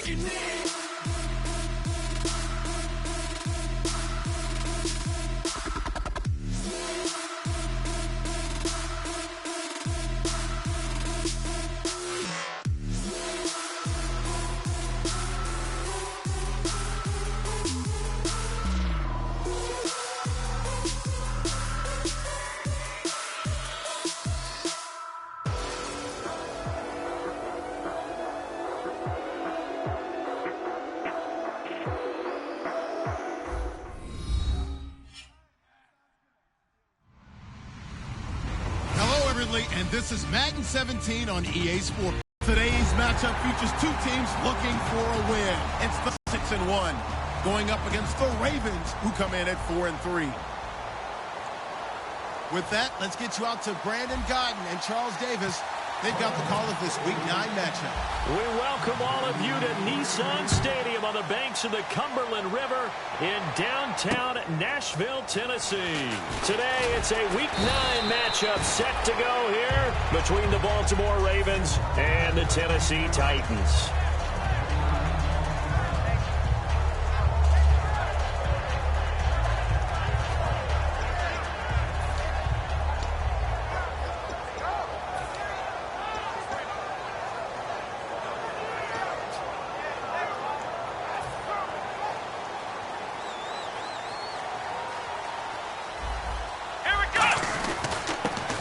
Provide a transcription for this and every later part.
you need. And this is Madden 17 on EA Sports. Today's matchup features two teams looking for a win. It's the 6-1 going up against the Ravens, who come in at 4-3. With that, let's get you out to Brandon Godden and Charles Davis. They've got the call of this Week 9 matchup. We welcome all of you to Nissan Stadium on the banks of the Cumberland River in downtown Nashville, Tennessee. Today, it's a Week 9 matchup set to go here between the Baltimore Ravens and the Tennessee Titans.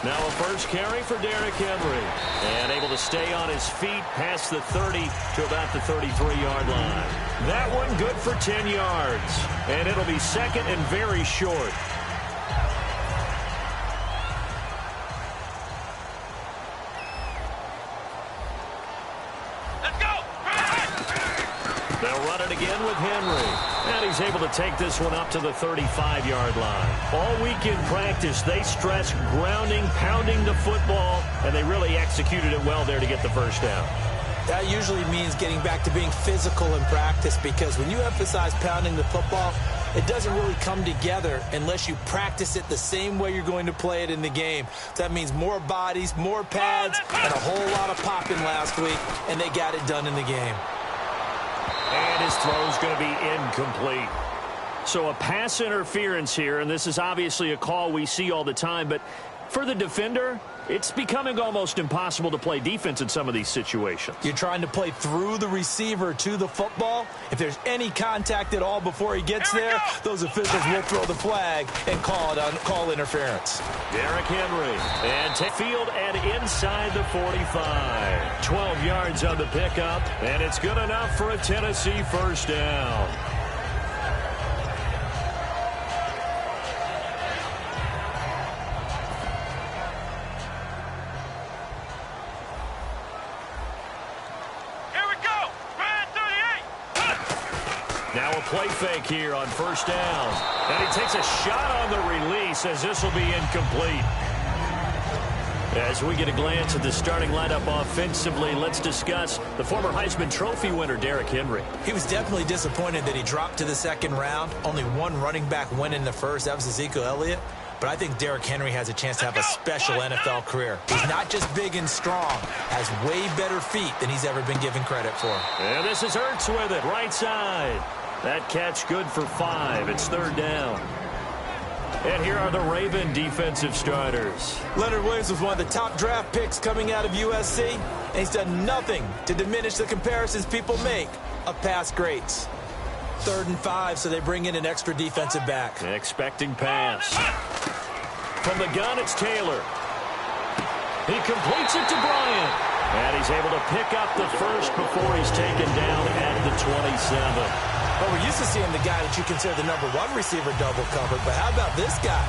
Now a first carry for Derrick Henry. And able to stay on his feet past the 30 to about the 33-yard line. That one good for 10 yards. And it'll be second and very short. Let's go! They'll run it again with Henry. And he's able to take this one up to the 35-yard line. All week in practice, they stress grounding, pounding the football, and they really executed it well there to get the first down. That usually means getting back to being physical in practice, because when you emphasize pounding the football, it doesn't really come together unless you practice it the same way you're going to play it in the game. That means more bodies, more pads, and a whole lot of popping last week, and they got it done in the game. And his throw's going to be incomplete. So a pass interference here, and this is obviously a call we see all the time, but for the defender, it's becoming almost impossible to play defense in some of these situations. You're trying to play through the receiver to the football. If there's any contact at all before he gets there, those officials will throw the flag and call interference. Derrick Henry, and take field and inside the 45. 12 yards on the pickup, and it's good enough for a Tennessee first down. Now a play fake here on first down. And he takes a shot on the release as this will be incomplete. As we get a glance at the starting lineup offensively, let's discuss the former Heisman Trophy winner, Derrick Henry. He was definitely disappointed that he dropped to the second round. Only one running back went in the first. That was Ezekiel Elliott. But I think Derrick Henry has a chance to have a special NFL career. He's not just big and strong, has way better feet than he's ever been given credit for. And this is Ertz with it, right side. That catch good for 5. It's third down. And here are the Raven defensive starters. Leonard Williams was one of the top draft picks coming out of USC, and he's done nothing to diminish the comparisons people make of past greats. 3rd and 5, so they bring in an extra defensive back. Expecting pass. From the gun, it's Taylor. He completes it to Bryant. And he's able to pick up the first before he's taken down at the 27. Well, we're used to seeing the guy that you consider the number 1 receiver double covered, but how about this guy?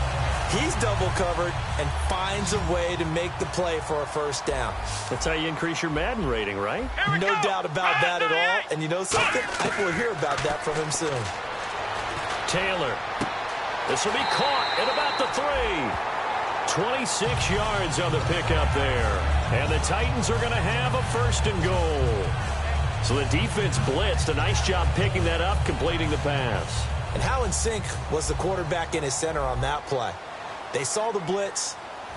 He's double covered and finds a way to make the play for a first down. That's how you increase your Madden rating, right? No doubt about that at all. And you know something? I think we'll hear about that from him soon. Taylor. This will be caught at about the 3. 26 yards on the pickup there. And the Titans are going to have a first and goal. So the defense blitzed. A nice job picking that up, completing the pass. And how in sync was the quarterback and his center on that play? They saw the blitz,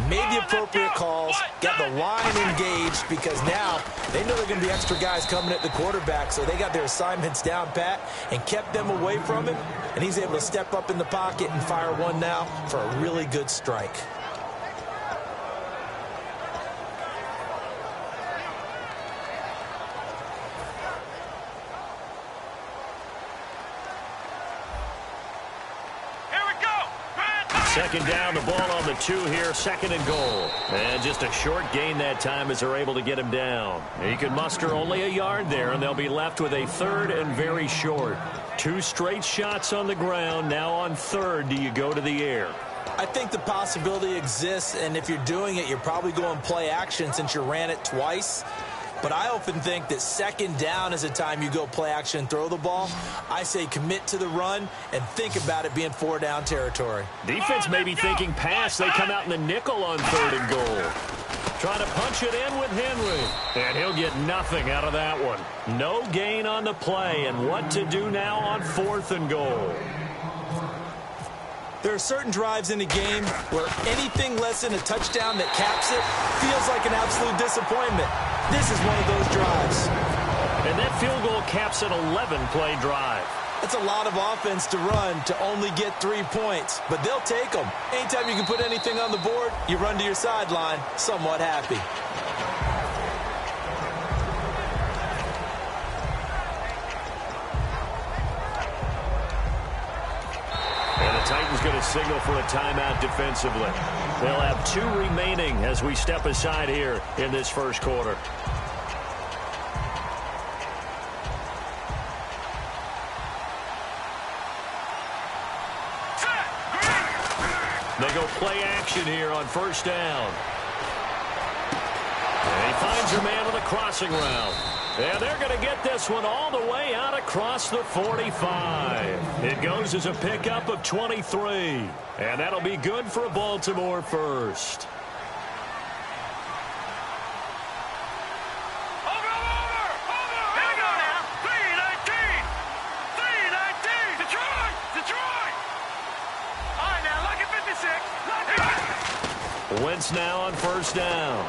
made the appropriate calls, got the line engaged, because now they know they're going to be extra guys coming at the quarterback, so they got their assignments down pat and kept them away from him, and he's able to step up in the pocket and fire one now for a really good strike. Second down, the ball on the 2 here, second and goal. And just a short gain that time as they're able to get him down. He can muster only a yard there, and they'll be left with a third and very short. 2 straight shots on the ground. Now on third, do you go to the air? I think the possibility exists, and if you're doing it, you're probably going play action since you ran it twice. But I often think that second down is a time you go play action and throw the ball. I say commit to the run and think about it being 4-down territory. Defense may be thinking pass. They come out in the nickel on third and goal. Trying to punch it in with Henry. And he'll get nothing out of that one. No gain on the play. And what to do now on fourth and goal? There are certain drives in a game where anything less than a touchdown that caps it feels like an absolute disappointment. This is one of those drives. And that field goal caps an 11-play drive. That's a lot of offense to run to only get 3 points, but they'll take them. Anytime you can put anything on the board, you run to your sideline somewhat happy. And the Titans going to signal for a timeout defensively. They'll have 2 remaining as we step aside here in this first quarter. They go play action here on first down. And he finds your man with a crossing route. And they're going to get this one all the way out across the 45. It goes as a pickup of 23. And that'll be good for a Baltimore first. Wentz now on first down.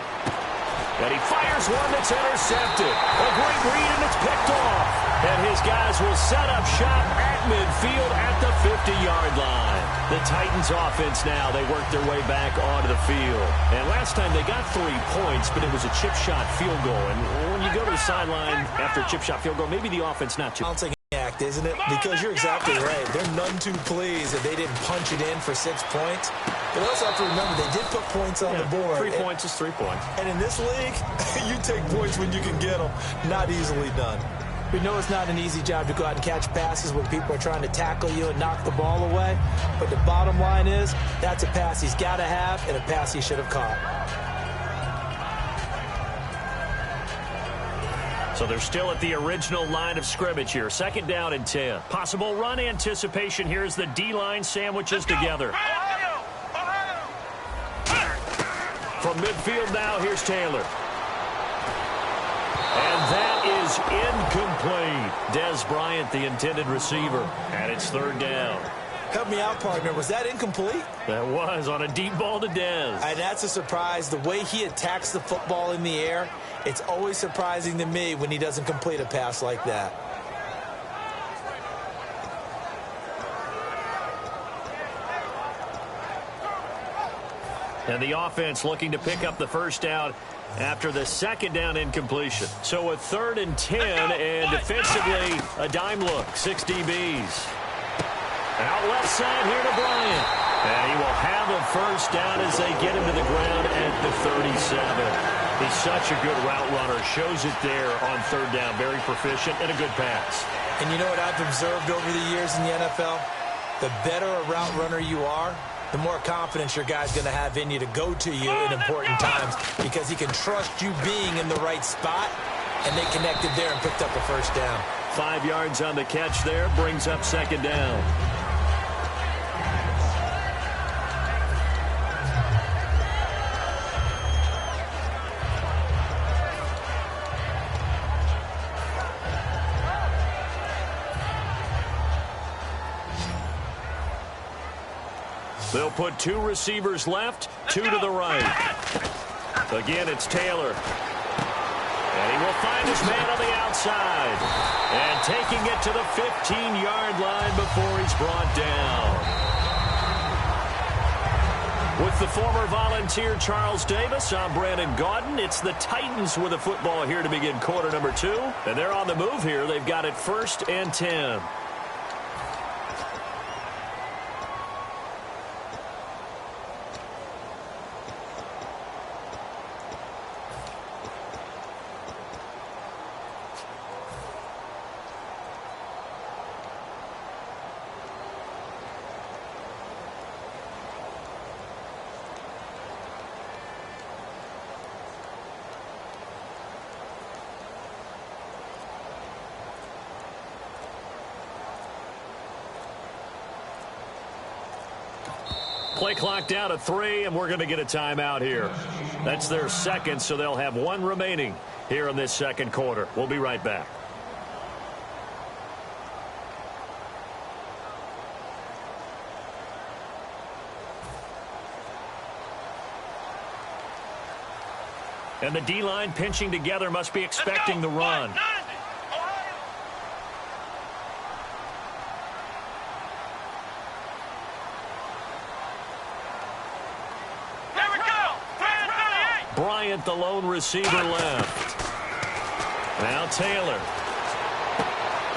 And he fires one that's intercepted. A great read, and it's picked off. And his guys will set up shop at midfield at the 50-yard line. The Titans offense now, they work their way back onto the field. And last time they got 3 points, but it was a chip shot field goal. And when you go to the sideline after a chip shot field goal, maybe the offense not too... Act, isn't it? Because you're exactly right. They're none too pleased that they didn't punch it in for 6 points. But also have to remember, they did put points on the board. 3 points is 3 points. And in this league, you take points when you can get them. Not easily done. We know it's not an easy job to go out and catch passes when people are trying to tackle you and knock the ball away. But the bottom line is, that's a pass he's got to have and a pass he should have caught. So they're still at the original line of scrimmage here. Second down and 10. Possible run anticipation here as the D-line sandwiches together. From midfield now, here's Taylor. And that is incomplete. Des Bryant, the intended receiver, and it's third down. Help me out, partner. Was that incomplete? That was on a deep ball to Des. And that's a surprise. The way he attacks the football in the air, it's always surprising to me when he doesn't complete a pass like that. And the offense looking to pick up the first down after the second down incompletion. So a third and 10, and defensively, a dime look, 6 DBs. Out left side here to Bryant. And he will have a first down as they get him to the ground at the 37. He's such a good route runner. Shows it there on third down. Very proficient and a good pass. And you know what I've observed over the years in the NFL? The better a route runner you are, the more confidence your guy's going to have in you to go to you in important times, because he can trust you being in the right spot, and they connected there and picked up a first down. 5 yards on the catch there, brings up second down. They'll put 2 receivers left, 2 to the right. Again, it's Taylor. And he will find his man on the outside. And taking it to the 15-yard line before he's brought down. With the former Volunteer Charles Davis, I'm Brandon Gaudin. It's the Titans with the football here to begin quarter number 2. And they're on the move here. They've got it 1st and 10. Play clock down to 3, and we're going to get a timeout here. That's their second, so they'll have 1 remaining here in this second quarter. We'll be right back. And the D-line pinching together must be expecting the run. Bryant, the lone receiver, left. Now Taylor.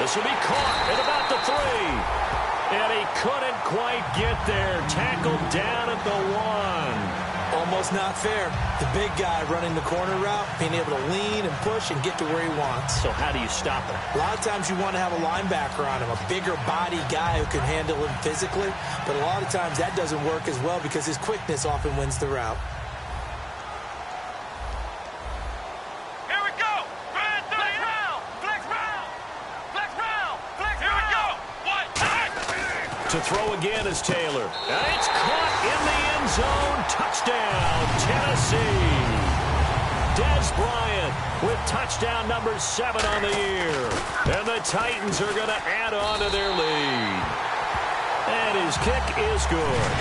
This will be caught at about the 3. And he couldn't quite get there. Tackled down at the 1. Almost not fair. The big guy running the corner route, being able to lean and push and get to where he wants. So how do you stop him? A lot of times you want to have a linebacker on him, a bigger body guy who can handle him physically. But a lot of times that doesn't work as well because his quickness often wins the route. To throw again is Taylor. And it's caught in the end zone. Touchdown, Tennessee. Dez Bryant with touchdown number 7 on the year. And the Titans are going to add on to their lead. And his kick is good.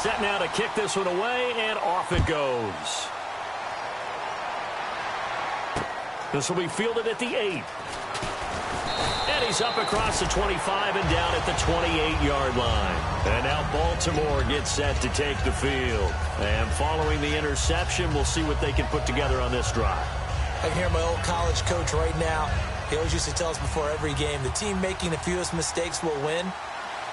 Set now to kick this one away, and off it goes. This will be fielded at the 8. And he's up across the 25 and down at the 28-yard line. And now Baltimore gets set to take the field. And following the interception, we'll see what they can put together on this drive. I can hear my old college coach right now. He always used to tell us before every game, the team making the fewest mistakes will win.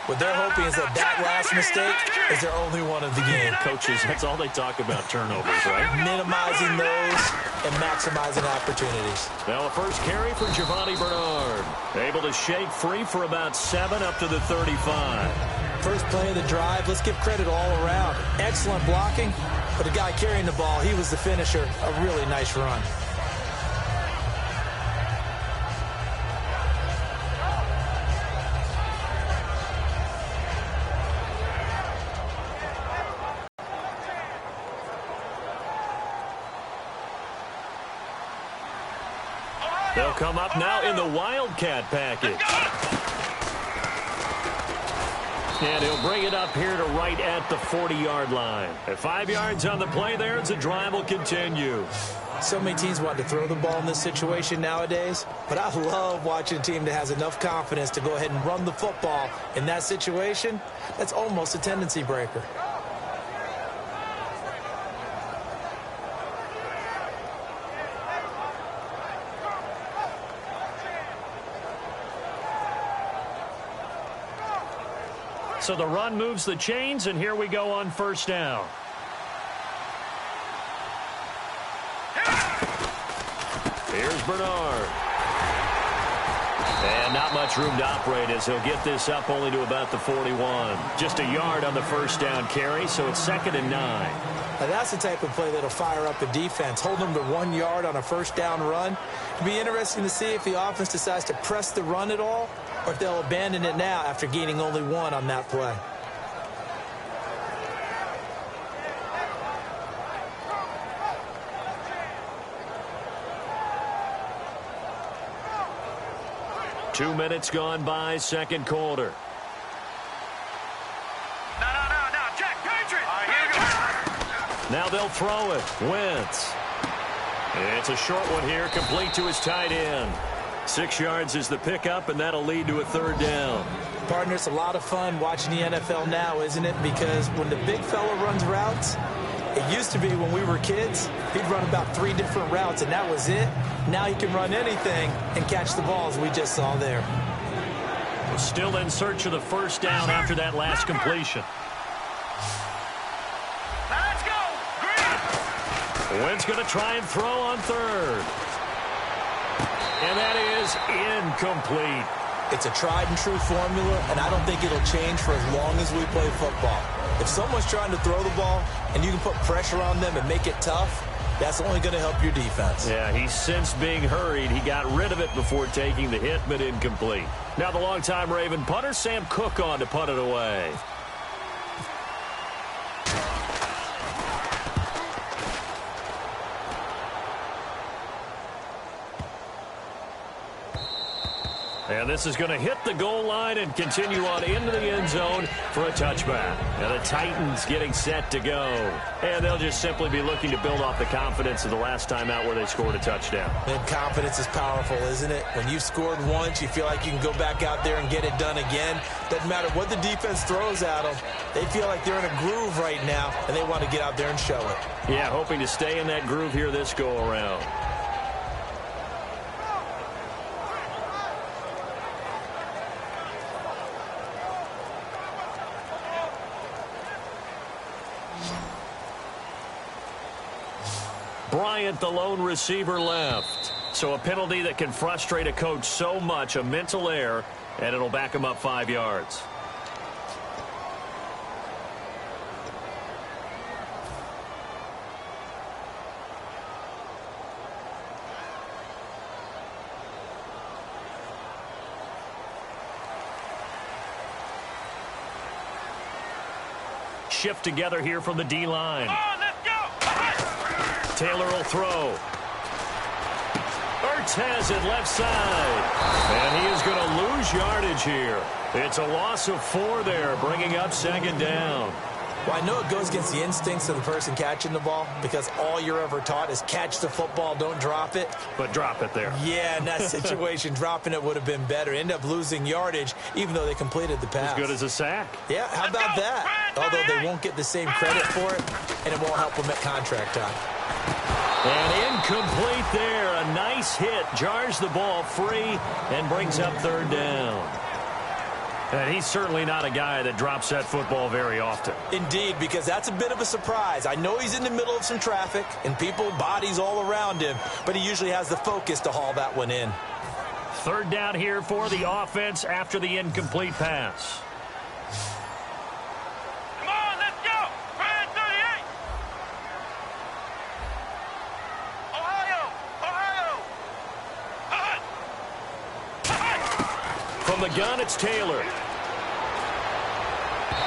What they're hoping is that last mistake is their only one of the game. Coaches, that's all they talk about, turnovers, right? Minimizing those and maximizing opportunities. Now a first carry for Giovanni Bernard. Able to shake free for about 7 up to the 35. First play of the drive, let's give credit all around. Excellent blocking, but the guy carrying the ball, he was the finisher. A really nice run. They'll come up now in the Wildcat package. And he'll bring it up here to right at the 40-yard line. At 5 yards on the play there, as the drive will continue. So many teams want to throw the ball in this situation nowadays, but I love watching a team that has enough confidence to go ahead and run the football in that situation. That's almost a tendency breaker. So the run moves the chains, and here we go on first down. Here's Bernard. And not much room to operate as he'll get this up only to about the 41. Just a yard on the first down carry, so it's 2nd and 9. Now that's the type of play that'll fire up the defense. Hold them to 1 yard on a first down run. It'll be interesting to see if the offense decides to press the run at all, or if they'll abandon it now after gaining only 1 on that play. Two minutes gone by, second quarter. Now they'll throw it. Wentz. It's a short one here, complete to his tight end. 6 yards is the pickup, and that'll lead to a third down. Partner, it's a lot of fun watching the NFL now, isn't it? Because when the big fella runs routes, it used to be when we were kids, he'd run about 3 different routes, and that was it. Now he can run anything and catch the balls we just saw there. Still in search of the first down after that last completion. Let's go! Green! Wentz going to try and throw on third. And that is incomplete. It's a tried-and-true formula, and I don't think it'll change for as long as we play football. If someone's trying to throw the ball and you can put pressure on them and make it tough, that's only going to help your defense. Yeah, he's since being hurried. He got rid of it before taking the hit, but incomplete. Now the longtime Raven punter, Sam Cook, on to punt it away. And this is going to hit the goal line and continue on into the end zone for a touchback. And the Titans getting set to go. And they'll just simply be looking to build off the confidence of the last time out where they scored a touchdown. And confidence is powerful, isn't it? When you've scored once, you feel like you can go back out there and get it done again. Doesn't matter what the defense throws at them. They feel like they're in a groove right now, and they want to get out there and show it. Yeah, hoping to stay in that groove here this go-around. Bryant, the lone receiver, left. So a penalty that can frustrate a coach so much, a mental error, and it'll back him up 5 yards. Shift together here from the D-line. Taylor will throw. Ertz has it left side. And he is going to lose yardage here. It's a loss of 4 there, bringing up second down. Well, I know it goes against the instincts of the person catching the ball because all you're ever taught is catch the football, don't drop it. But drop it there. Yeah, in that situation, dropping it would have been better. End up losing yardage, even though they completed the pass. As good as a sack. Yeah, how about that? Although they won't get the same credit for it, and it won't help them at contract time. And incomplete there. A nice hit. Jars the ball free and brings up third down. And he's certainly not a guy that drops that football very often. Indeed, because that's a bit of a surprise. I know he's in the middle of some traffic and people, bodies all around him, but he usually has the focus to haul that one in. Third down here for the offense after the incomplete pass. Come on, let's go! Brand 38! Ohio! From the gun, it's Taylor.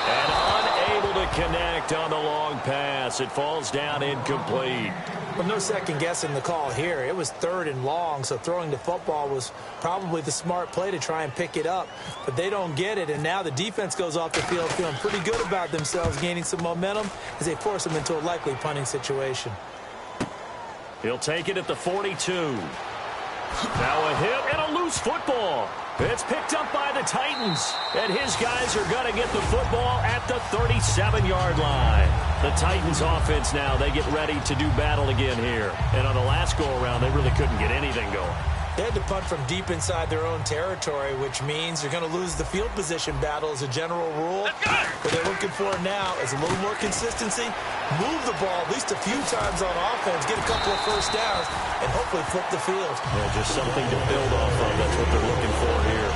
And unable to connect on the long pass. It falls down incomplete. Well, no second guessing the call here. It was 3rd and long, so throwing the football was probably the smart play to try and pick it up. But they don't get it, and now the defense goes off the field feeling pretty good about themselves, gaining some momentum as they force them into a likely punting situation. He'll take it at the 42. Now a hit and a loose football. It's picked up by the Titans, and his guys are going to get the football at the 37-yard line. The Titans offense now, they get ready to do battle again here. And on the last go-around, they really couldn't get anything going. They had to punt from deep inside their own territory, which means they're going to lose the field position battle as a general rule. What they're looking for now is a little more consistency, move the ball at least a few times on offense, get a couple of first downs, and hopefully flip the field. Yeah, just something to build off of. That's what they're looking for here.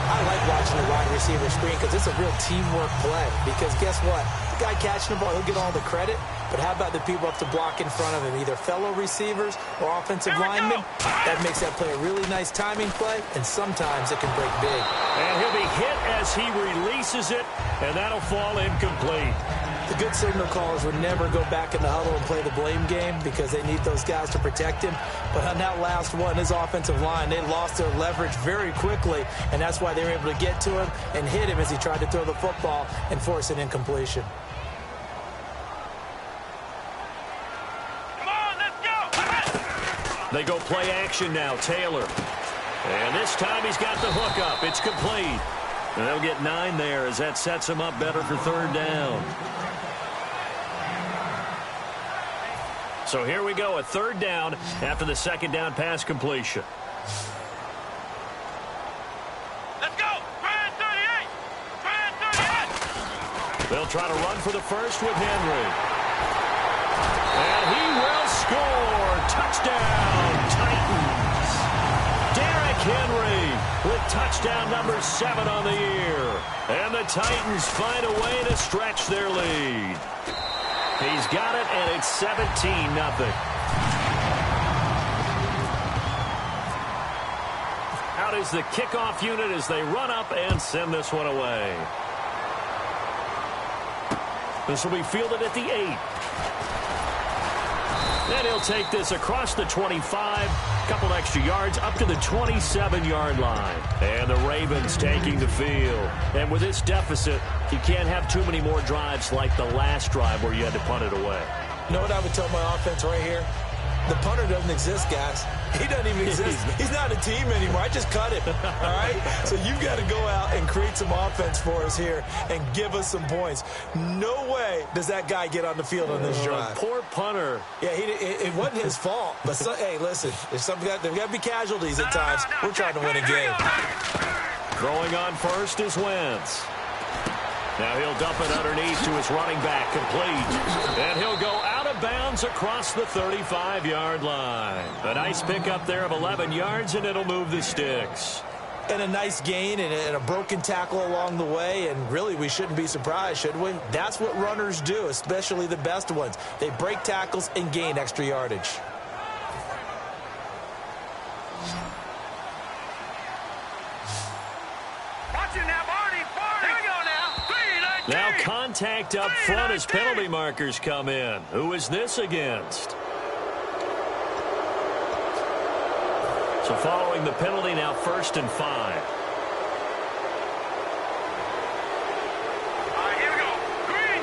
I like watching the wide receiver screen because it's a real teamwork play. Because guess what? The guy catching the ball, he'll get all the credit. But how about the people up to block in front of him, either fellow receivers or offensive linemen? That makes that play a really nice timing play, and sometimes it can break big. And he'll be hit as he releases it, and that'll fall incomplete. The good signal callers would never go back in the huddle and play the blame game because they need those guys to protect him. But on that last one, his offensive line, they lost their leverage very quickly, and that's why they were able to get to him and hit him as he tried to throw the football and force an incompletion. They go play action now. Taylor. And this time he's got the hook up. It's complete. And they'll get 9 there as that sets him up better for third down. So here we go, a third down after the second down pass completion. Let's go. Try 38. Try 38. They'll try to run for the first with Henry. And he will score. Touchdown, Titans. Derrick Henry with touchdown number 7 on the year. And the Titans find a way to stretch their lead. He's got it, and it's 17-0. Out is the kickoff unit as they run up and send this one away. This will be fielded at the 8. And he'll take this across the 25, couple extra yards up to the 27-yard line. And the Ravens taking the field. And with this deficit, you can't have too many more drives like the last drive where you had to punt it away. You know what I would tell my offense right here? The punter doesn't exist, guys. He doesn't even exist. He's not a team anymore. I just cut him, all right? So you've got to go out and create some offense for us here and give us some points. No way does that guy get on the field on this drive. Poor punter. Yeah, it wasn't his fault. But, hey, listen, there's got to be casualties at times. We're trying to win a game. Throwing on first is Wentz. Now he'll dump it underneath to his running back, complete. And he'll go out of bounds across the 35-yard line. A nice pickup there of 11 yards, and it'll move the sticks. And a nice gain and a broken tackle along the way, and really we shouldn't be surprised, should we? That's what runners do, especially the best ones. They break tackles and gain extra yardage. Watch it now, Barney. Here we go now. 3-19. Now contact up front as penalty markers come in. Who is this against? So following the penalty, now 1st and 5. All right, here we go. Green.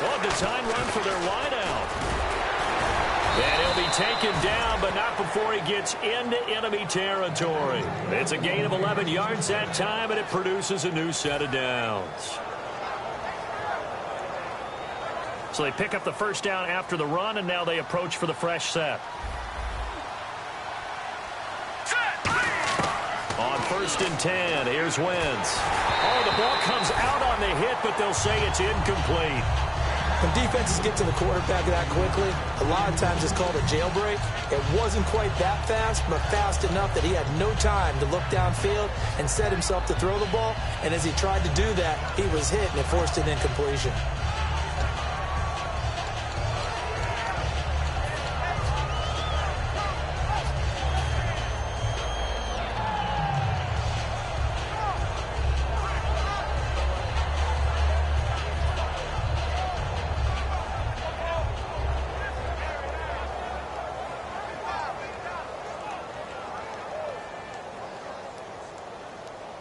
Oh, design run for their wideout. And he'll be taken down, but not before he gets into enemy territory. It's a gain of 11 yards that time, and it produces a new set of downs. So they pick up the first down after the run, and now they approach for the fresh set. On 1st and 10, here's Wentz. Oh, the ball comes out on the hit, but they'll say it's incomplete. When defenses get to the quarterback that quickly, a lot of times it's called a jailbreak. It wasn't quite that fast, but fast enough that he had no time to look downfield and set himself to throw the ball. And as he tried to do that, he was hit, and it forced an incompletion.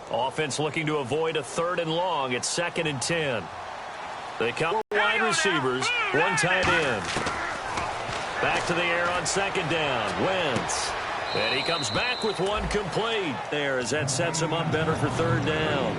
Offense looking to avoid a 3rd and long. It's 2nd and 10. They come wide receivers, one tight end. Back to the air on 2nd down. Wentz. And he comes back with one complete there as that sets him up better for 3rd down.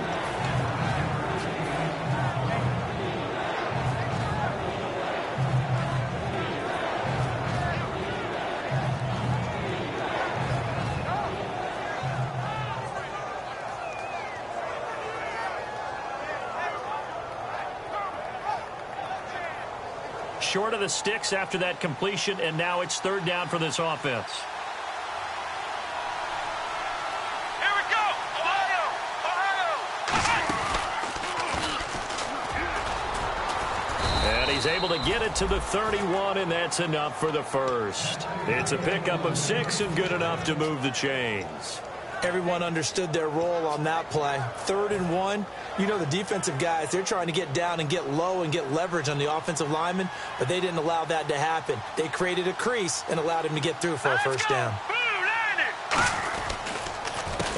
Short of the sticks after that completion, and now it's 3rd down for this offense. Here we go. Ohio. And he's able to get it to the 31, and that's enough for the first. It's a pickup of 6 and good enough to move the chains. Everyone understood their role on that play. 3rd and 1. You know the defensive guys, they're trying to get down and get low and get leverage on the offensive lineman, but they didn't allow that to happen. They created a crease and allowed him to get through for a first down.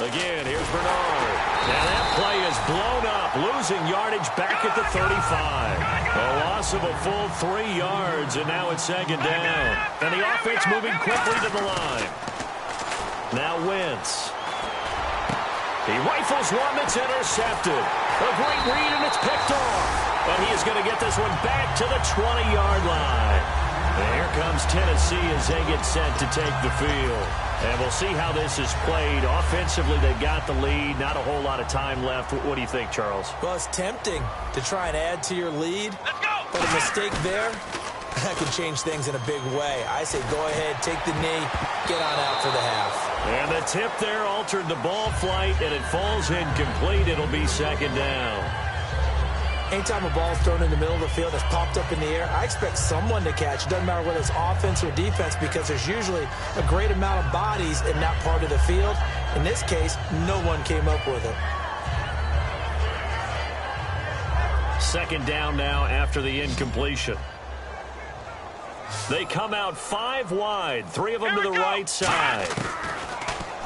Again, here's Bernard. And that play is blown up, losing yardage back at the 35. A loss of a full 3 yards, and now it's second down. And the offense moving quickly to the line. Now Wentz. He rifles one that's intercepted. A great read, and it's picked off. But he is going to get this one back to the 20-yard line. And here comes Tennessee as they get set to take the field. And we'll see how this is played. Offensively, they've got the lead. Not a whole lot of time left. What do you think, Charles? Well, it's tempting to try and add to your lead. Let's go! But a mistake there, that could change things in a big way. I say go ahead, take the knee, get on out for the half. And the tip there altered the ball flight, and it falls incomplete. It'll be second down. Anytime a ball's thrown in the middle of the field that's popped up in the air, I expect someone to catch. It doesn't matter whether it's offense or defense, because there's usually a great amount of bodies in that part of the field. In this case, no one came up with it. Second down now after the incompletion. They come out 5 wide, 3 of them to the right side.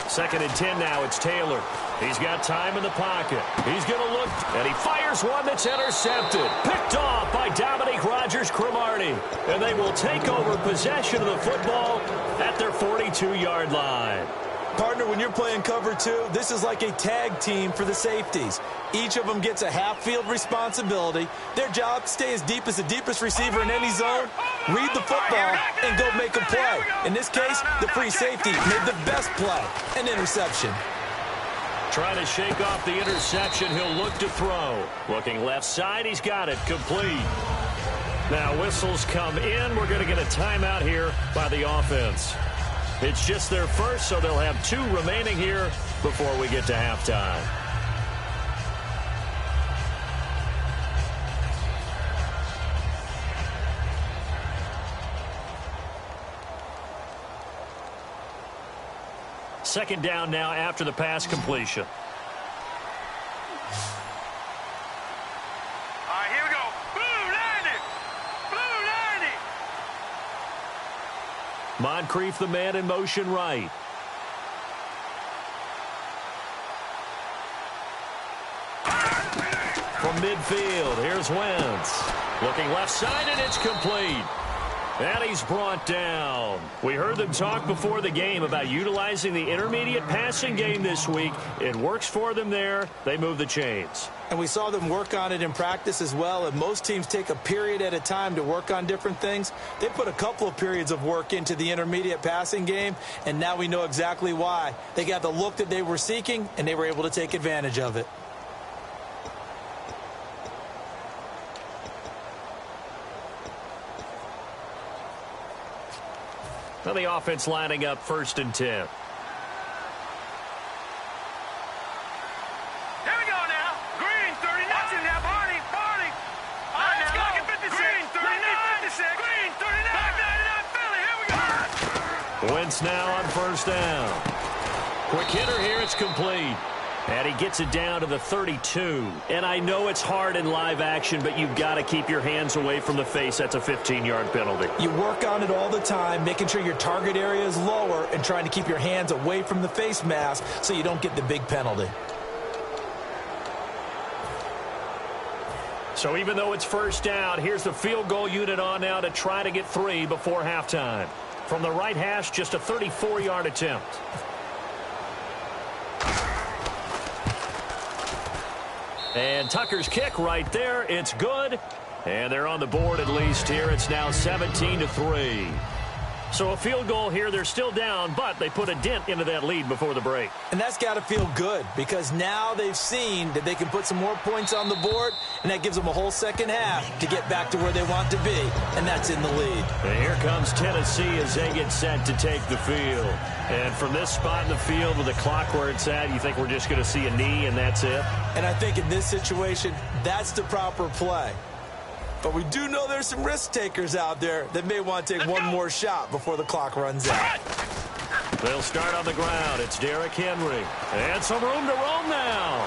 Second and 10 now, it's Taylor. He's got time in the pocket. He's going to look, and he fires one that's intercepted. Picked off by Dominique Rodgers-Cromartie. And they will take over possession of the football at their 42-yard line. Partner, when you're playing cover 2, this is like a tag team for the safeties. Each of them gets a half-field responsibility. Their job, stay as deep as the deepest receiver in any zone, read the football, and go make a play. In this case, the free safety made the best play, an interception. Trying to shake off the interception, he'll look to throw. Looking left side, he's got it, complete. Now whistles come in. We're going to get a timeout here by the offense. It's just their first, so they'll have 2 remaining here before we get to halftime. Second down now after the pass completion. All right, here we go. Blue 90! Blue 90! Moncrief, the man in motion right. From midfield, here's Wentz. Looking left side, and it's complete. And he's brought down. We heard them talk before the game about utilizing the intermediate passing game this week. It works for them there. They move the chains. And we saw them work on it in practice as well. And most teams take a period at a time to work on different things. They put a couple of periods of work into the intermediate passing game, and now we know exactly why. They got the look that they were seeking, and they were able to take advantage of it. Now the offense lining up 1st and 10. Here we go now. Green 39. Watching now, Barney. All right, let's go. Get 56. Green 39. 56. Green 39. Back 99 Philly. Here we go. Wentz now on 1st down. Quick hitter here. It's complete. And he gets it down to the 32. And I know it's hard in live action, but you've got to keep your hands away from the face. That's a 15-yard penalty. You work on it all the time, making sure your target area is lower and trying to keep your hands away from the face mask so you don't get the big penalty. So even though it's 1st down, here's the field goal unit on now to try to get 3 before halftime. From the right hash, just a 34-yard attempt. And Tucker's kick right there. It's good. And they're on the board at least here. It's now 17-3. So a field goal here. They're still down, but they put a dent into that lead before the break. And that's got to feel good because now they've seen that they can put some more points on the board, and that gives them a whole second half to get back to where they want to be, and that's in the lead. And here comes Tennessee as they get set to take the field. And from this spot in the field with the clock where it's at, you think we're just going to see a knee and that's it? And I think in this situation, that's the proper play. But we do know there's some risk takers out there that may want to take one more shot before the clock runs out. They'll start on the ground. It's Derrick Henry. And some room to roam now.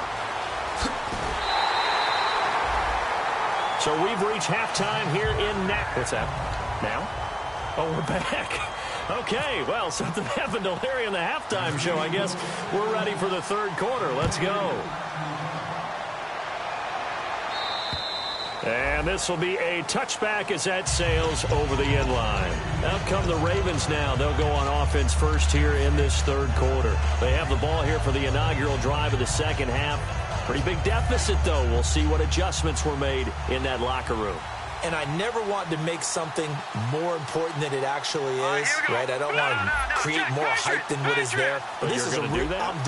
So we've reached halftime here in What's that? Now? Oh, we're back. Okay, well, something happened to Larry in the halftime show, I guess. We're ready for the third quarter. Let's go. And this will be a touchback as that sails over the end line. Out come the Ravens now. They'll go on offense first here in this third quarter. They have the ball here for the inaugural drive of the second half. Pretty big deficit, though. We'll see what adjustments were made in that locker room. And I never want to make something more important than it actually is, right? I don't want to create more hype than what is there. But this is I'm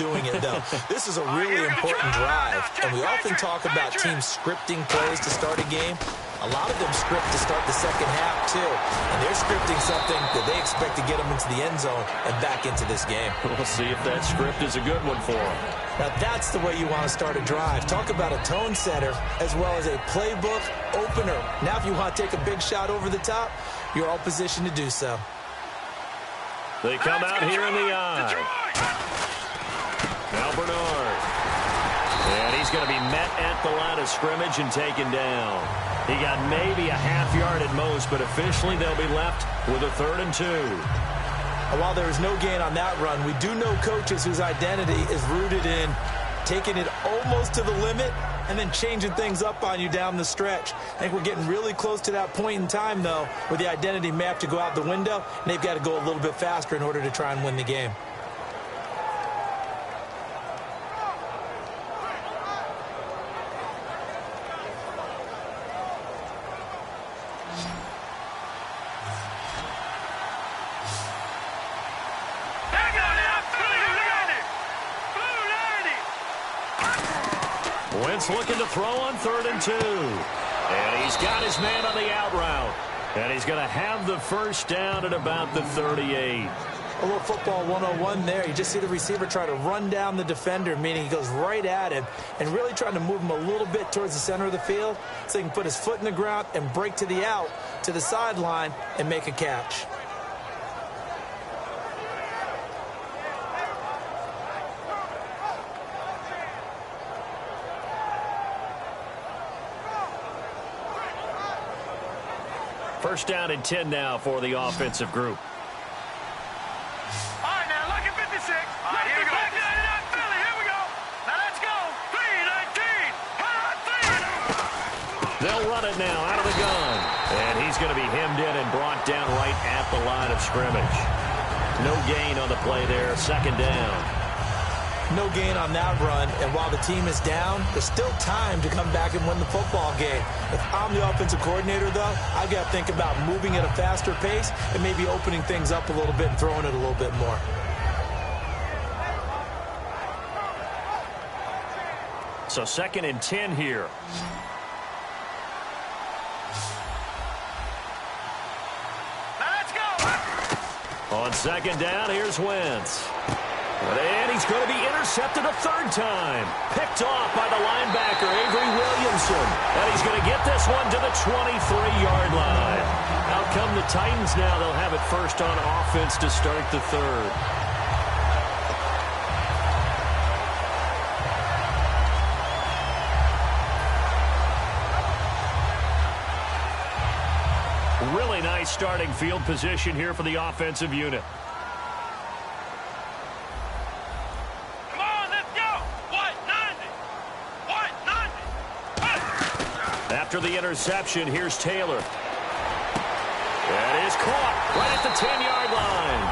doing it, though. This is a really important drive. And we often talk about teams scripting plays to start a game. A lot of them script to start the second half, too. And they're scripting something that they expect to get them into the end zone and back into this game. We'll see if that script is a good one for them. Now, that's the way you want to start a drive. Talk about a tone setter as well as a playbook opener. Now, if you want to take a big shot over the top, you're all positioned to do so. They come out here in the eye. Now Bernard. And he's going to be met at the line of scrimmage and taken down. He got maybe a half yard at most, but officially they'll be left with a 3rd and 2. And while there is no gain on that run, we do know coaches whose identity is rooted in taking it almost to the limit and then changing things up on you down the stretch. I think we're getting really close to that point in time, though, where the identity may have to go out the window, and they've got to go a little bit faster in order to try and win the game. Wentz looking to throw on 3rd and 2. And he's got his man on the out route. And he's going to have the first down at about the 38. A little football 101 there. You just see the receiver try to run down the defender, meaning he goes right at him and really trying to move him a little bit towards the center of the field so he can put his foot in the ground and break to the out, to the sideline, and make a catch. First down and 10 now for the offensive group. All right, now, look at 56. All right, here we go. Philly, here we go. Now, let's go. 3-19. They'll run it now out of the gun. And he's going to be hemmed in and brought down right at the line of scrimmage. No gain on the play there. Second down. No gain on that run, and while the team is down, there's still time to come back and win the football game. If I'm the offensive coordinator, though, I've got to think about moving at a faster pace and maybe opening things up a little bit and throwing it a little bit more. So 2nd and 10 here. Now, let's go. On 2nd down, here's Wentz. And he's going to be intercepted a 3rd time. Picked off by the linebacker, Avery Williamson. And he's going to get this one to the 23-yard line. Out come the Titans now. They'll have it first on offense to start the 3rd. Really nice starting field position here for the offensive unit. After the interception, here's Taylor. That is caught right at the 10-yard line.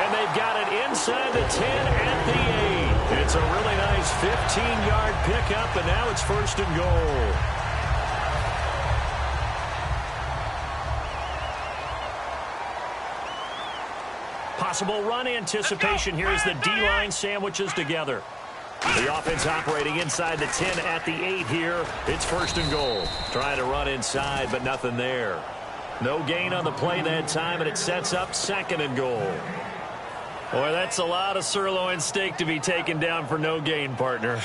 And they've got it inside the 10 at the 8. It's a really nice 15-yard pickup, and now it's 1st and goal. Possible run anticipation here as the D-line sandwiches together. The offense operating inside the 10 at the 8 here. It's 1st and goal. Trying to run inside, but nothing there. No gain on the play that time, and it sets up 2nd and goal. Boy, that's a lot of sirloin steak to be taken down for no gain, partner.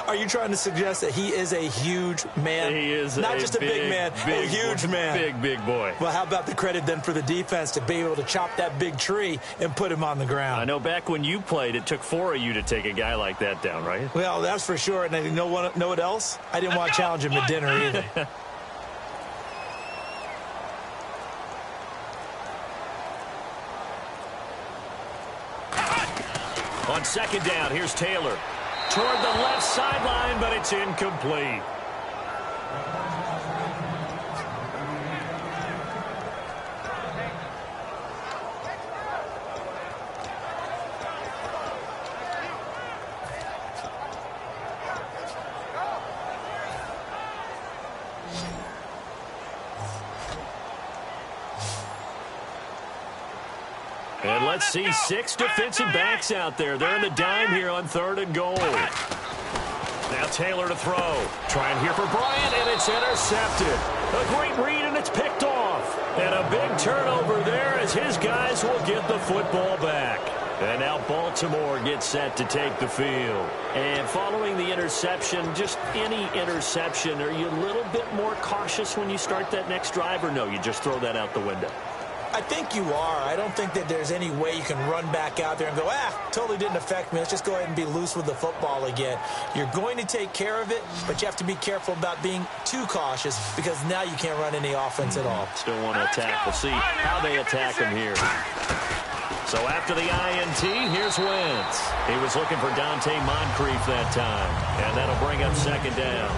Are you trying to suggest that he is a huge man? He is not just a big man, a huge man. Big boy. Well, how about the credit then for the defense to be able to chop that big tree and put him on the ground? I know back when you played, it took 4 of you to take a guy like that down, right? Well, that's for sure. And you know what else? I didn't want to challenge him at dinner either. On second down, here's Taylor. Toward the left sideline, but it's incomplete. And let's see 6 defensive backs out there. They're in the dime here on 3rd and goal. Now Taylor to throw. Trying here for Bryant, and it's intercepted. A great read, and it's picked off. And a big turnover there as his guys will get the football back. And now Baltimore gets set to take the field. And following the interception, just any interception, are you a little bit more cautious when you start that next drive, or no, you just throw that out the window? I think you are. I don't think that there's any way you can run back out there and go, totally didn't affect me. Let's just go ahead and be loose with the football again. You're going to take care of it, but you have to be careful about being too cautious because now you can't run any offense at all. Still want to attack. We'll see how they attack him here. So after the INT, here's Wentz. He was looking for Dante Moncrief that time, and that'll bring up second down.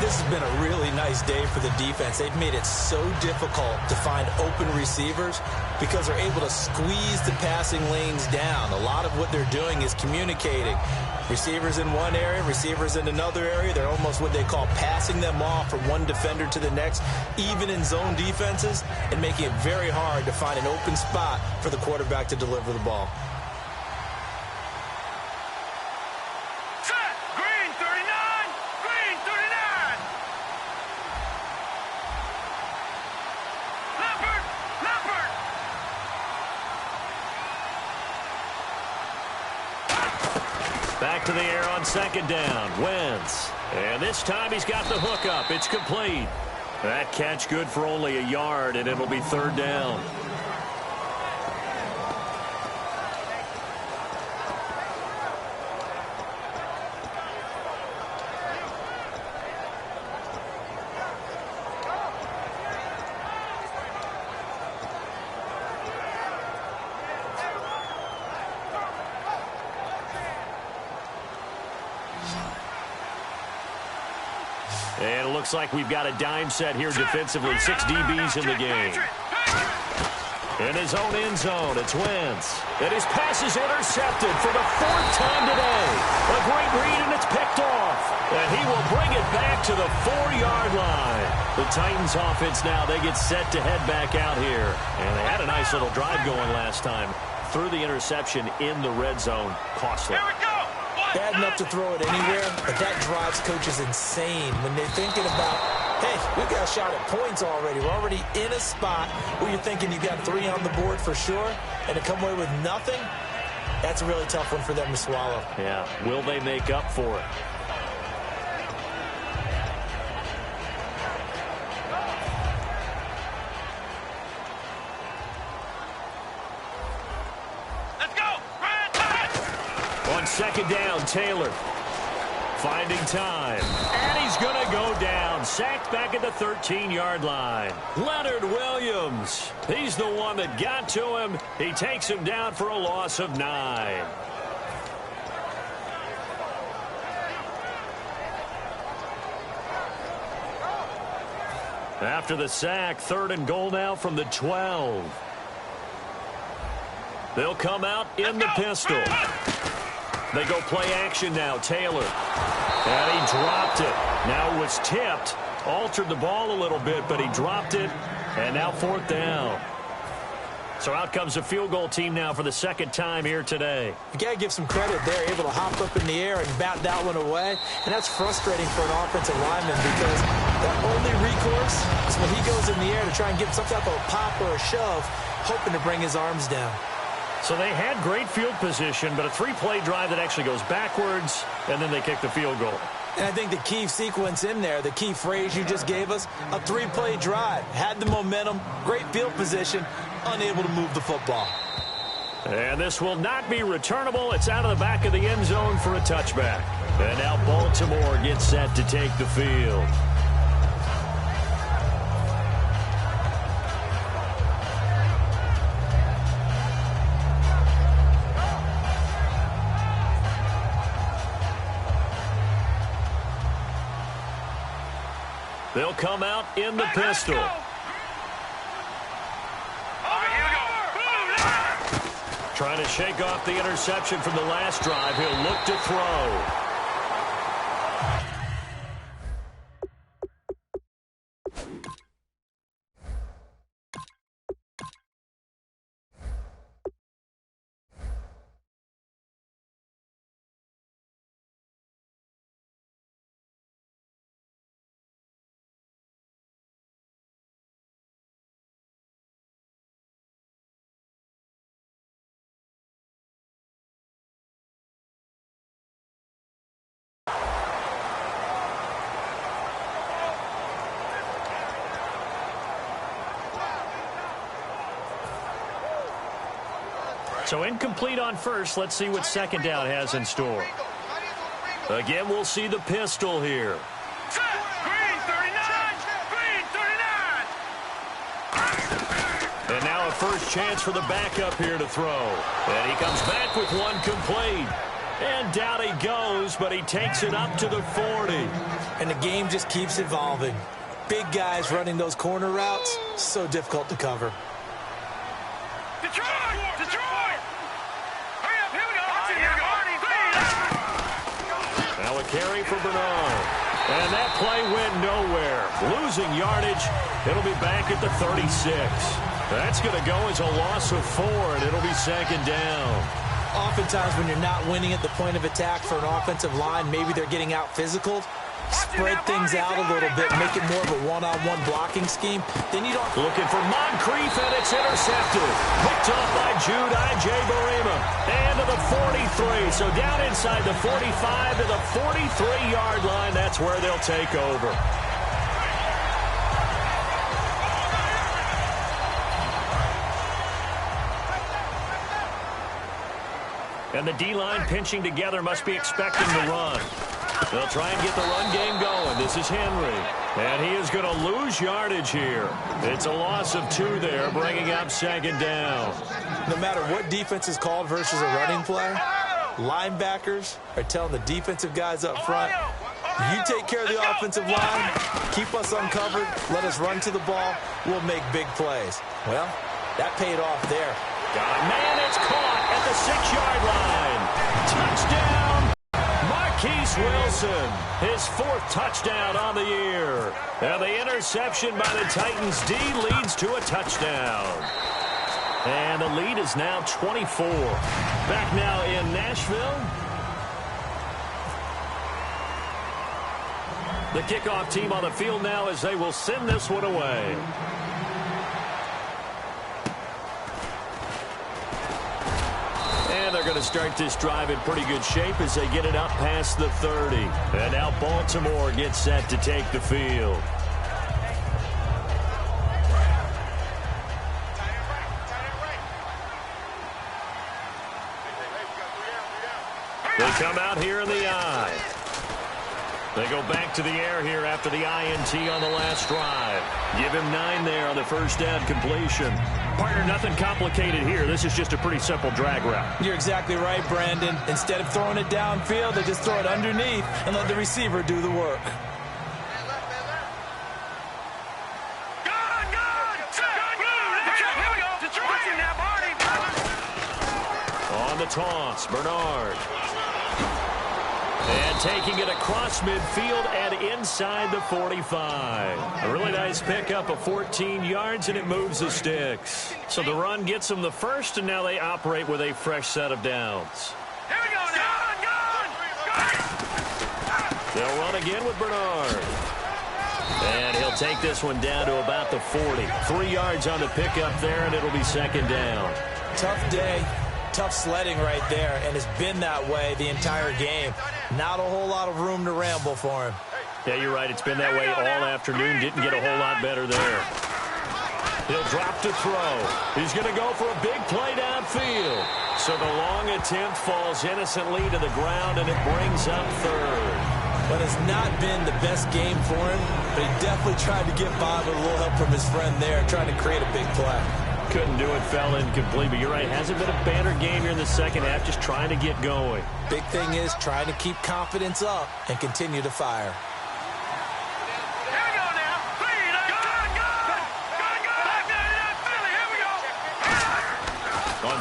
This has been a really nice day for the defense. They've made it so difficult to find open receivers because they're able to squeeze the passing lanes down. A lot of what they're doing is communicating. Receivers in one area, receivers in another area. They're almost what they call passing them off from one defender to the next, even in zone defenses, and making it very hard to find an open spot for the quarterback to deliver the ball. Back to the air on second down. Wentz. And this time he's got the hook up. It's complete. That catch good for only a yard, and it'll be 3rd down. And it looks like we've got a dime set here defensively. 6 DBs in the game. In his own end zone, it's Wentz. And his pass is intercepted for the 4th time today. A great read, and it's picked off. And he will bring it back to the 4-yard line. The Titans offense now, they get set to head back out here. And they had a nice little drive going last time. Threw the interception in the red zone. Costly. Here we go. Bad enough to throw it anywhere, but that drives coaches insane when they're thinking about, hey, we've got a shot at points already. We're already in a spot where you're thinking you've got 3 on the board for sure, and to come away with nothing, that's a really tough one for them to swallow. Yeah, will they make up for it? Second down, Taylor. Finding time. And he's going to go down. Sacked back at the 13-yard line. Leonard Williams. He's the one that got to him. He takes him down for a loss of 9. After the sack, 3rd and goal now from the 12. They'll come out in the pistol. They go play action now. Taylor. And he dropped it. Now it was tipped. Altered the ball a little bit, but he dropped it. And now 4th down. So out comes the field goal team now for the 2nd time here today. You got to give some credit. They're able to hop up in the air and bat that one away. And that's frustrating for an offensive lineman because their only recourse is when he goes in the air to try and get some type of a pop or a shove, hoping to bring his arms down. So they had great field position, but a 3-play drive that actually goes backwards, and then they kick the field goal. And I think the key sequence in there, the key phrase you just gave us, a 3-play drive. Had the momentum, great field position, unable to move the football. And this will not be returnable. It's out of the back of the end zone for a touchback. And now Baltimore gets set to take the field. They'll come out in the pistol. Trying to shake off the interception from the last drive. He'll look to throw. So incomplete on first. Let's see what second down has in store. Again, we'll see the pistol here. Green 39! Green 39! And now a first chance for the backup here to throw. And he comes back with one complete. And down he goes, but he takes it up to the 40. And the game just keeps evolving. Big guys running those corner routes, so difficult to cover. Detroit! Detroit! Hurry up, here we go! Now a carry for Bernard. And that play went nowhere. Losing yardage. It'll be back at the 36. That's going to go as a loss of 4, and it'll be second down. Oftentimes when you're not winning at the point of attack for an offensive line, maybe they're getting out physical. Spread things out a little bit, make it more of a one-on-one blocking scheme. Then you don't... Looking for Moncrief, and it's intercepted. Picked off by DFWJAY Barima. And to the 43. So down inside the 45 to the 43-yard line. That's where they'll take over. And the D-line pinching together must be expecting to run. They'll try and get the run game going. This is Henry. And he is going to lose yardage here. It's a loss of 2 there, bringing up second down. No matter what defense is called versus a running play, linebackers are telling the defensive guys up front, you take care of the offensive line, keep us uncovered, let us run to the ball, we'll make big plays. Well, that paid off there. Man, it's caught at the 6-yard line. Touchdown, Marquise Wilson. His 4th touchdown on the year. And the interception by the Titans D leads to a touchdown. And the lead is now 24. Back now in Nashville. The kickoff team on the field now as they will send this one away. And they're going to start this drive in pretty good shape as they get it up past the 30. And now Baltimore gets set to take the field. They come out here in the I. They go back to the air here after the INT on the last drive. Give him 9 there on the first down completion. Partner, nothing complicated here. This is just a pretty simple drag route. You're exactly right, Brandon. Instead of throwing it downfield, they just throw it underneath and let the receiver do the work. On the toss, Bernard. And taking it across midfield and inside the 45. A really nice pickup of 14 yards, and it moves the sticks. So the run gets them the first, and now they operate with a fresh set of downs. Here we go now. They'll run again with Bernard. And he'll take this one down to about the 40. 3 yards on the pickup there, and it'll be second down. Tough day. Tough sledding right there, and it's been that way the entire game. Not a whole lot of room to ramble for him. Yeah, you're right. It's been that way all afternoon. Didn't get a whole lot better there. He'll drop to throw. He's going to go for a big play downfield. So the long attempt falls innocently to the ground, and it brings up third. But it's not been the best game for him, but he definitely tried to get by with a little help from his friend there, trying to create a big play. Couldn't do it, fell incomplete, but you're right. Hasn't been a banner game here in the second half, just trying to get going. Big thing is trying to keep confidence up and continue to fire. Here we go now.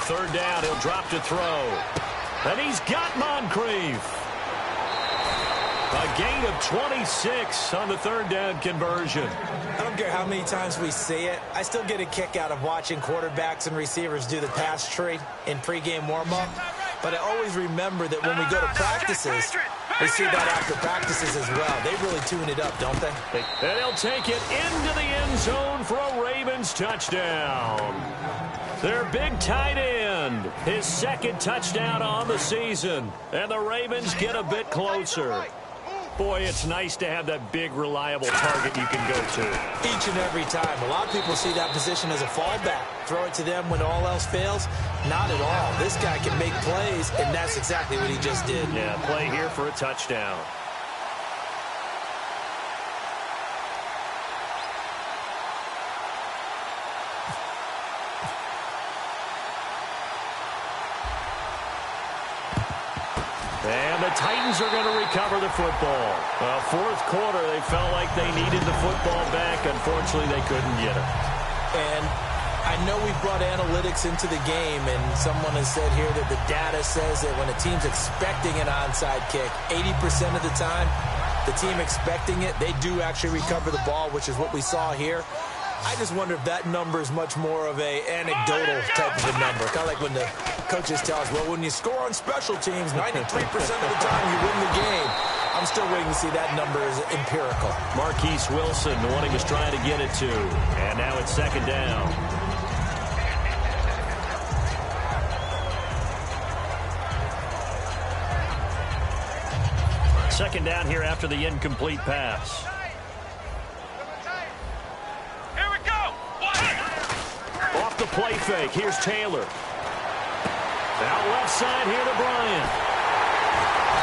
third down. He'll drop to throw. And he's got Moncrief. A gain of 26 on the third down conversion. I don't care how many times we see it. I still get a kick out of watching quarterbacks and receivers do the pass tree in pregame warm-up. But I always remember that when we go to practices, we see that after practices as well. They really tune it up, don't they? And he'll take it into the end zone for a Ravens touchdown. Their big tight end, his second touchdown on the season. And the Ravens get a bit closer. Boy, it's nice to have that big, reliable target you can go to. Each and every time. A lot of people see that position as a fallback. Throw it to them when all else fails. Not at all. This guy can make plays, and that's exactly what he just did. Yeah, play here for a touchdown. And the Titans are going to recover the football. Well, fourth quarter, they felt like they needed the football back. Unfortunately, they couldn't get it. And I know we brought analytics into the game, and someone has said here that the data says that when a team's expecting an onside kick, 80% of the time, the team expecting it, they do actually recover the ball, which is what we saw here. I just wonder if that number is much more of a anecdotal type of a number. Kind of like when the coaches tell us, well, when you score on special teams, 93% of the time you win the game. I'm still waiting to see that number is empirical. Marquise Wilson, the one he was trying to get it to. And now it's second down. Second down here after the incomplete pass. Off the play fake. Here's Taylor. Out left side here to Bryant.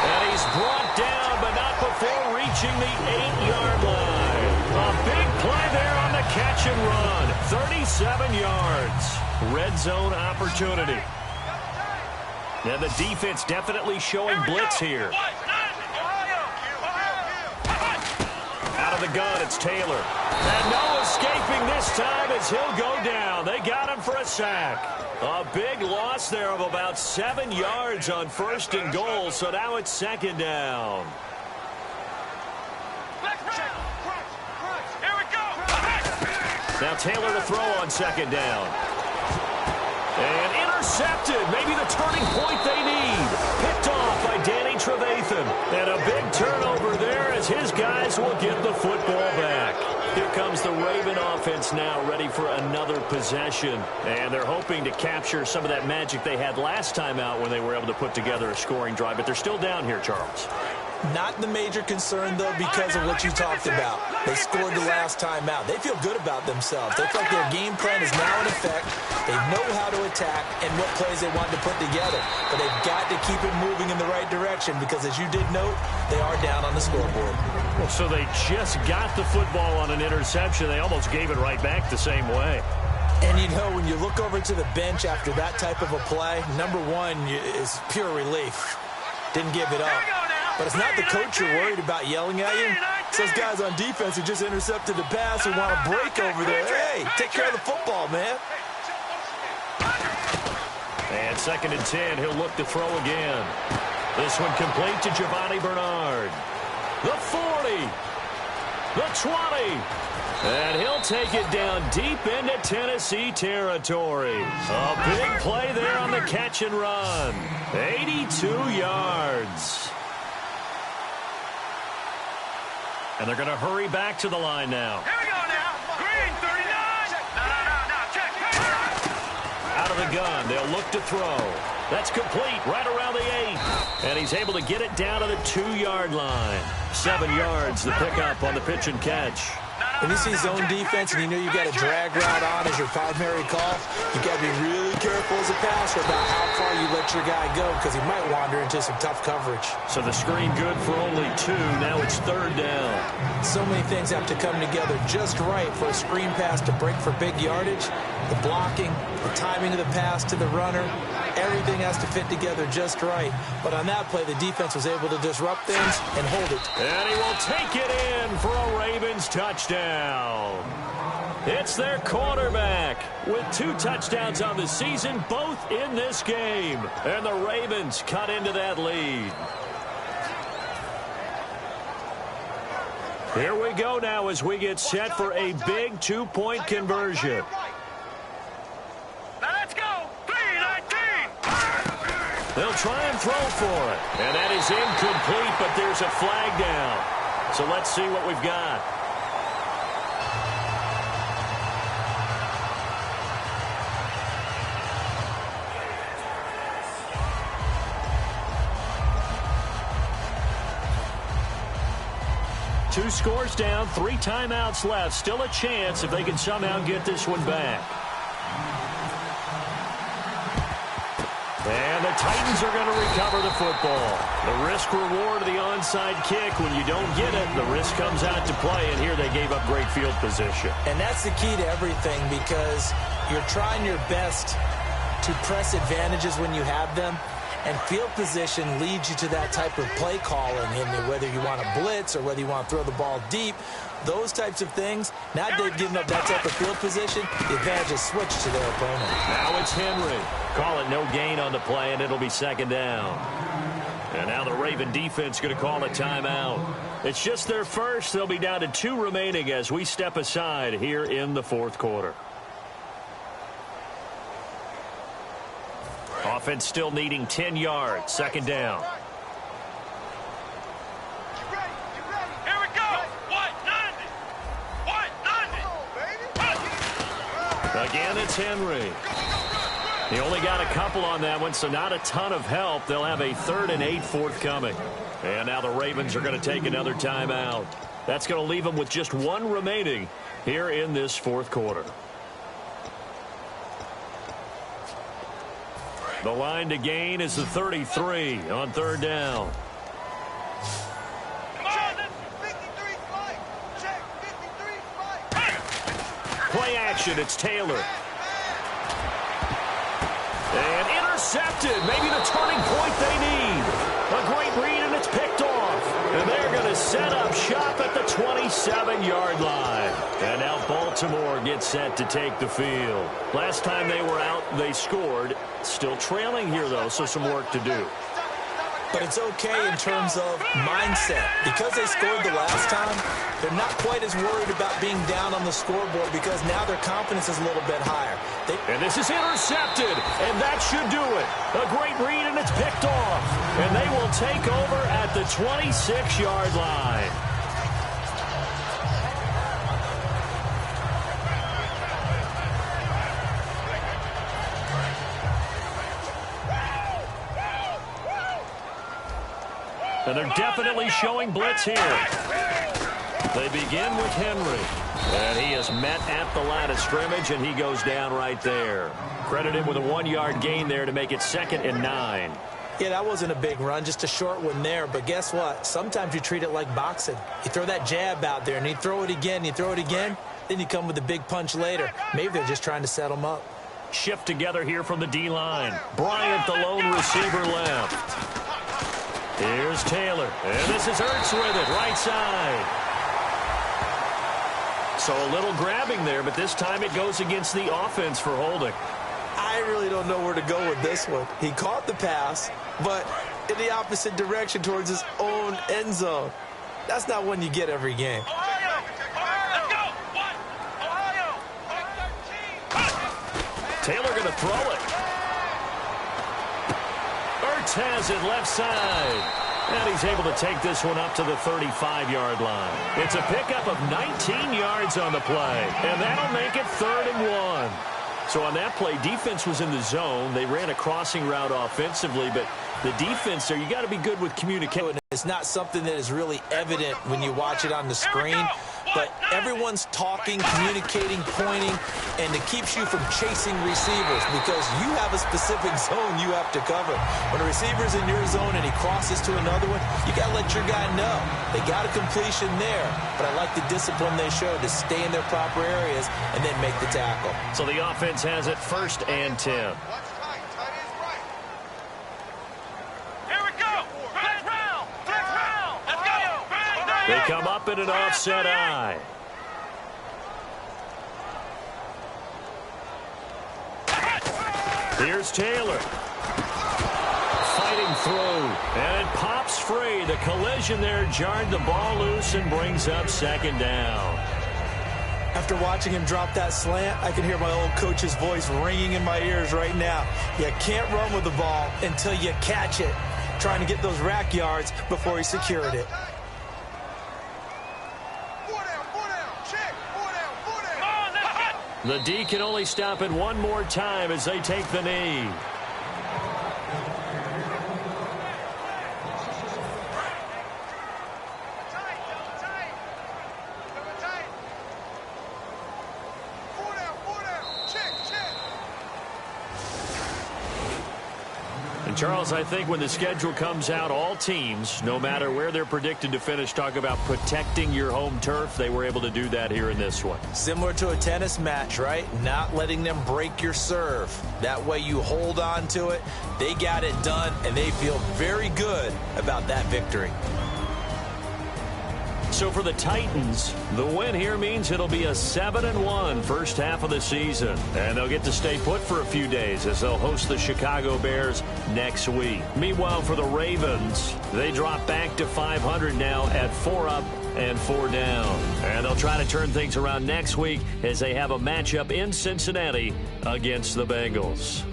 And he's brought down, but not before reaching the 8-yard line. A big play there on the catch and run. 37 yards. Red zone opportunity. And the defense definitely showing blitz here. Out of the gun, it's Taylor. And no escaping this time as he'll go down. They got him for a sack. A big loss there of about 7 yards on first and goal, so now it's second down. Now Taylor to throw on second down. And intercepted. Maybe the turning point they need. Picked off by Danny Trevathan. And a big turnover there as his guys will get the football back. Here comes the Raven offense now, ready for another possession. And they're hoping to capture some of that magic they had last time out when they were able to put together a scoring drive. But they're still down here, Charles. Not the major concern, though, because of what you talked about. They scored the last time out. They feel good about themselves. They feel like their game plan is now in effect. They know how to attack and what plays they want to put together. But they've got to keep it moving in the right direction because, as you did note, they are down on the scoreboard. Well, so they just got the football on an interception. They almost gave it right back the same way. And, you know, when you look over to the bench after that type of a play, number one is pure relief. Didn't give it up. But it's not the coach you're worried about yelling at you. It's those guys on defense who just intercepted the pass who want to break over there. Hey, take care of the football, man. And second and 10, he'll look to throw again. This one complete to Giovanni Bernard. The 40. The 20. And he'll take it down deep into Tennessee territory. A big play there on the catch and run. 82 yards. And they're going to hurry back to the line now. Here we go now. Green, 39. No. Check. Out of the gun. They'll look to throw. That's complete right around the 8. And he's able to get it down to the 2-yard line. 7 yards the pickup on the pitch and catch. When you see zone defense and you know you got a drag route on as your primary call, you got to be really careful as a passer about how far you let your guy go because he might wander into some tough coverage. So the screen good for only 2. Now it's third down. So many things have to come together just right for a screen pass to break for big yardage. The blocking, the timing of the pass to the runner, everything has to fit together just right. But on that play, the defense was able to disrupt things and hold it. And he will take it in for a Ravens touchdown. It's their quarterback with 2 touchdowns on the season, both in this game. And the Ravens cut into that lead. Here we go now as we get set for a big 2-point conversion. Now let's go. 3-19. They'll try and throw for it. And that is incomplete, but there's a flag down. So let's see what we've got. Two scores down, 3 timeouts left. Still a chance if they can somehow get this one back. And the Titans are going to recover the football. The risk-reward of the onside kick. When you don't get it, the risk comes out to play, and here they gave up great field position. And that's the key to everything, because you're trying your best to press advantages when you have them. And field position leads you to that type of play calling, and whether you want to blitz or whether you want to throw the ball deep, those types of things. Now they've given up that type of field position. The advantage is switched to their opponent. Now it's Henry. Call it no gain on the play, and it'll be second down. And now the Raven defense going to call a timeout. It's just their first. They'll be down to 2 remaining as we step aside here in the 4th quarter. Offense still needing 10 yards. Second down. Here we go. 190. 190. Again, it's Henry. He only got a couple on that one, so not a ton of help. They'll have a 3rd and 8 forthcoming. And now the Ravens are going to take another timeout. That's going to leave them with just 1 remaining here in this 4th quarter. The line to gain is the 33 on 3rd down. Come on. 53 flight. Check. 53 flight. Play action. It's Taylor. And intercepted. Maybe the turning point they need. A great read, and it's picked off. And they're going to set up shop at the 27-yard line. And now Baltimore gets set to take the field. Last time they were out, they scored. Still trailing here, though, so some work to do. But it's okay in terms of mindset. Because they scored the last time, they're not quite as worried about being down on the scoreboard, because now their confidence is a little bit higher. And this is intercepted, and that should do it. A great read, and it's picked off. And they will take over at the 26-yard line. And they're definitely showing blitz here. They begin with Henry. And he is met at the line of scrimmage, and he goes down right there. Credit him with a 1-yard gain there to make it 2nd and 9. Yeah, that wasn't a big run, just a short one there. But guess what? Sometimes you treat it like boxing. You throw that jab out there, and you throw it again, you throw it again, then you come with a big punch later. Maybe they're just trying to set them up. Shift together here from the D-line. Bryant, the lone receiver, left. Here's Taylor, and this is Ertz with it, right side. So a little grabbing there, but this time it goes against the offense for holding. I really don't know where to go with this one. He caught the pass, but in the opposite direction towards his own end zone. That's not one you get every game. Ohio. Let's go. Ohio. 13. Taylor going to throw it. Ertz has it left side. And he's able to take this one up to the 35-yard line. It's a pickup of 19 yards on the play. And that'll make it 3rd and 1. So on that play, defense was in the zone. They ran a crossing route offensively, but the defense there, you got to be good with communication. It's not something that is really evident when you watch it on the screen, but everyone's talking, communicating, pointing, and it keeps you from chasing receivers because you have a specific zone you have to cover. When a receiver's in your zone and he crosses to another one, you got to let your guy know. They got a completion there, but I like the discipline they showed to stay in their proper areas and then make the tackle. So the offense has it 1st and 10. They come up in an offset eye. Here's Taylor. Fighting through, and it pops free. The collision there jarred the ball loose and brings up second down. After watching him drop that slant, I can hear my old coach's voice ringing in my ears right now. You can't run with the ball until you catch it. Trying to get those rack yards before he secured it. The D can only stop it one more time as they take the knee. And Charles, I think when the schedule comes out, all teams, no matter where they're predicted to finish, talk about protecting your home turf. They were able to do that here in this one. Similar to a tennis match, right? Not letting them break your serve. That way you hold on to it. They got it done, and they feel very good about that victory. So for the Titans, the win here means it'll be a 7-1 first half of the season. And they'll get to stay put for a few days as they'll host the Chicago Bears next week. Meanwhile, for the Ravens, they drop back to 500 now at 4 up and 4 down. And they'll try to turn things around next week as they have a matchup in Cincinnati against the Bengals.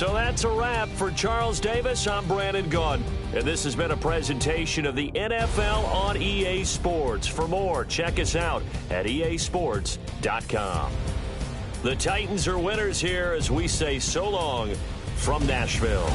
So that's a wrap. For Charles Davis, I'm Brandon Gaudin. And this has been a presentation of the NFL on EA Sports. For more, check us out at easports.com. The Titans are winners here as we say so long from Nashville.